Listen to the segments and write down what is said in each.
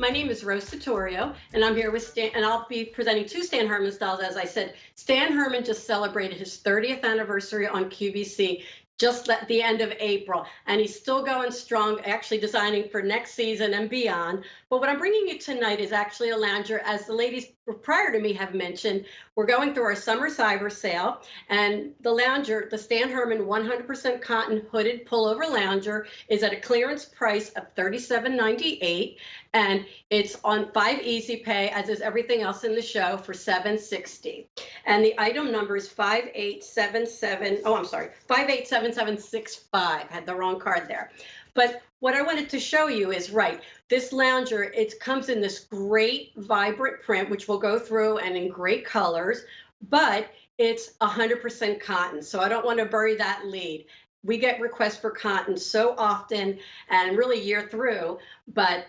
My name is Rose Satorio, and I'm here with Stan, and I'll be presenting two Stan Herman styles. As I said, Stan Herman just celebrated his 30th anniversary on QVC just at the end of April, and he's still going strong, actually designing for next season and beyond. But what I'm bringing you tonight is actually a lounger, as the ladies prior to me have mentioned. We're going through our summer cyber sale, and the lounger, the Stan Herman 100% cotton hooded pullover lounger, is at a clearance price of $37.98, and it's on 5 easy pay, as is everything else in the show, for $760. And the item number is 5877. Oh, I'm sorry, 587765. Had the wrong card there. But what I wanted to show you is, right, this lounger, it comes in this great vibrant print, which we'll go through, and in great colors, but it's 100% cotton. So I don't want to bury that lead. We get requests for cotton so often and really year through, but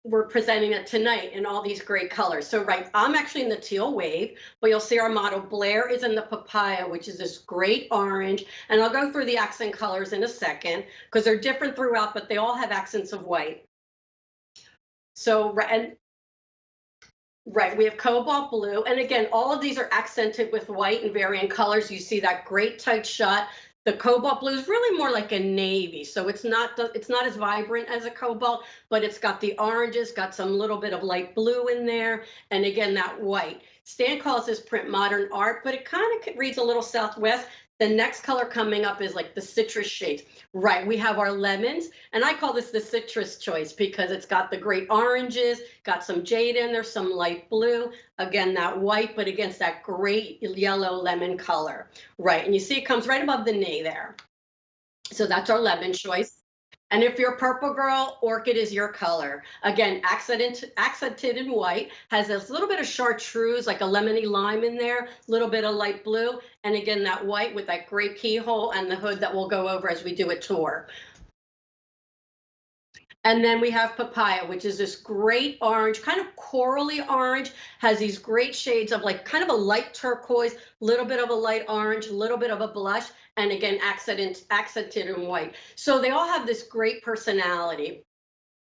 we're presenting it tonight in all these great colors. So, right, I'm actually in the teal wave, but you'll see our model Blair is in the papaya, which is this great orange. And I'll go through the accent colors in a second because they're different throughout, but they all have accents of white. So, and right, we have cobalt blue. And again, all of these are accented with white and varying colors. You see that great tight shot. The cobalt blue is really more like a navy, so it's not as vibrant as a cobalt, but it's got the oranges, got some little bit of light blue in there, and again that white. Stan calls this print modern art, but it kind of reads a little Southwest. The next color coming up is like the citrus shades. Right, we have our lemons, and I call this the citrus choice because it's got the great oranges, got some jade in there, some light blue, again that white, but against that great yellow lemon color. Right, and you see it comes right above the knee there. So that's our lemon choice. And if you're a purple girl, orchid is your color. Again, accented in white, has this little bit of chartreuse, like a lemony lime in there, a little bit of light blue, and again, that white with that great keyhole and the hood that we'll go over as we do a tour. And then we have papaya, which is this great orange, kind of corally orange, has these great shades of like kind of a light turquoise, little bit of a light orange, a little bit of a blush, and again, accented in white. So they all have this great personality.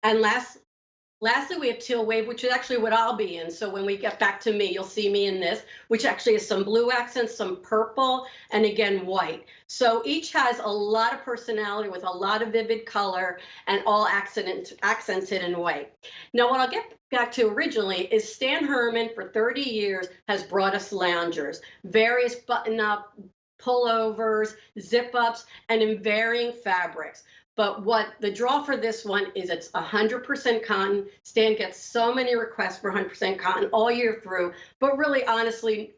And lastly, we have teal wave, which is actually what I'll be in. So when we get back to me, you'll see me in this, which actually is some blue accents, some purple, and again, white. So each has a lot of personality with a lot of vivid color and all accented in white. Now, what I'll get back to originally is Stan Herman for 30 years has brought us loungers, various button-up, pullovers, zip-ups, and in varying fabrics. But what the draw for this one is, it's 100% cotton. Stan gets so many requests for 100% cotton all year through. But really, honestly,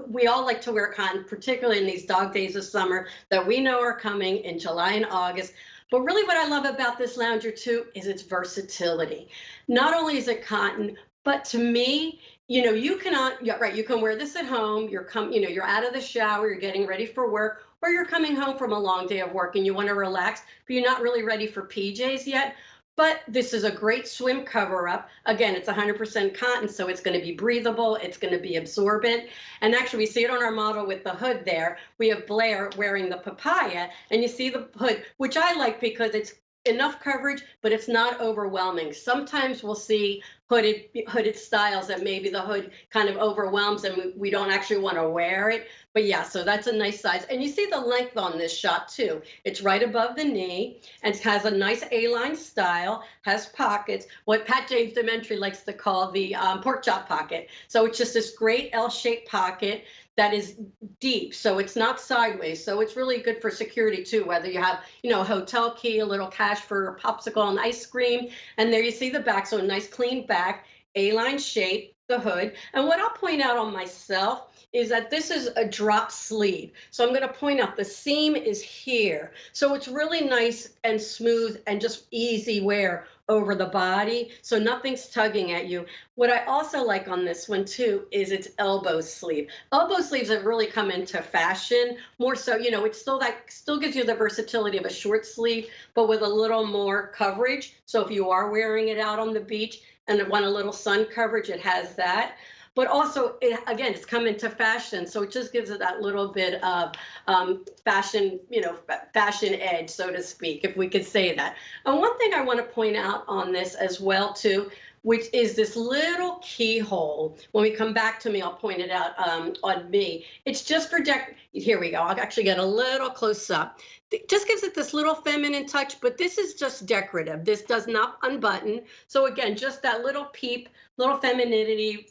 we all like to wear cotton, particularly in these dog days of summer that we know are coming in July and August. But really what I love about this lounger too is its versatility. Not only is it cotton, but to me, you can wear this at home. You're out of the shower, you're getting ready for work, or you're coming home from a long day of work and you want to relax, but you're not really ready for PJs yet. But this is a great swim cover up. Again, it's 100% cotton, so it's going to be breathable. It's going to be absorbent. And actually, we see it on our model with the hood there. We have Blair wearing the papaya, and you see the hood, which I like because it's enough coverage, but it's not overwhelming. Sometimes we'll see hooded styles that maybe the hood kind of overwhelms and we don't actually want to wear it. But yeah, so that's a nice size. And you see the length on this shot too. It's right above the knee and it has a nice A-line style, has pockets, what Pat James Dementry likes to call the pork chop pocket. So it's just this great L-shaped pocket that is deep, so it's not sideways. So it's really good for security too, whether you have, a hotel key, a little cash for a popsicle and ice cream. And there you see the back, so a nice clean back, A-line shape, the hood. And what I'll point out on myself is that this is a drop sleeve. So I'm going to point out the seam is here. So it's really nice and smooth and just easy wear over the body. So nothing's tugging at you. What I also like on this one too is its elbow sleeve. Elbow sleeves have really come into fashion more so, it's still gives you the versatility of a short sleeve, but with a little more coverage. So if you are wearing it out on the beach and want a little sun coverage, it has that. but also again, it's come into fashion, so it just gives it that little bit of fashion, fashion edge, so to speak, if we could say that. And one thing I want to point out on this as well too, which is this little keyhole. When we come back to me, I'll point it out on me. It's just for here we go. I'll actually get a little close up. It just gives it this little feminine touch, but this is just decorative. This does not unbutton. So again, just that little peep, little femininity,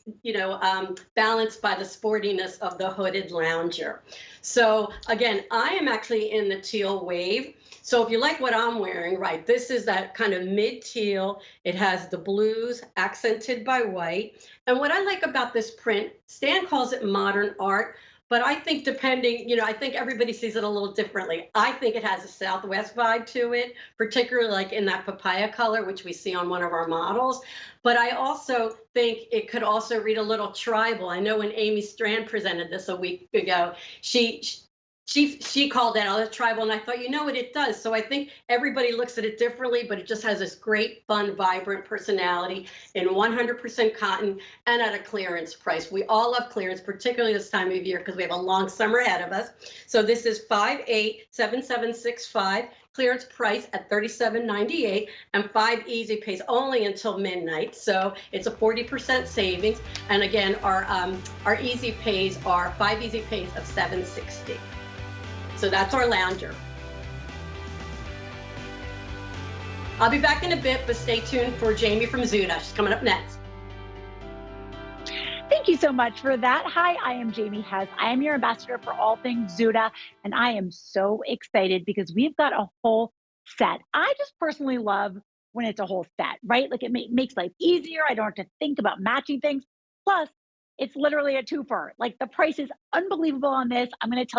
balanced by the sportiness of the hooded lounger. So again, I am actually in the teal wave. So if you like what I'm wearing, right, this is that kind of mid teal. It has the blues accented by white. And what I like about this print, Stan calls it modern art, but I think I think everybody sees it a little differently. I think it has a Southwest vibe to it, particularly like in that papaya color, which we see on one of our models. But I also think it could also read a little tribal. I know when Amy Strand presented this a week ago, she called that out as tribal, and I thought, you know what, it does. So I think everybody looks at it differently, but it just has this great, fun, vibrant personality in 100% cotton and at a clearance price. We all love clearance, particularly this time of year, because we have a long summer ahead of us. So this is 587765. Clearance price at $37.98, and 5 easy pays only until midnight. So it's a 40% savings. And again, our easy pays are 5 easy pays of $760. So that's our lounger. I'll be back in a bit, but stay tuned for Jamie from Zuda. She's coming up next. Thank you so much for that. Hi, I am Jamie Hess. I am your ambassador for all things Zuda, and I am so excited because we've got a whole set. I just personally love when it's a whole set, right? Like it makes life easier. I don't have to think about matching things. Plus, it's literally a twofer. Like the price is unbelievable on this. I'm going to tell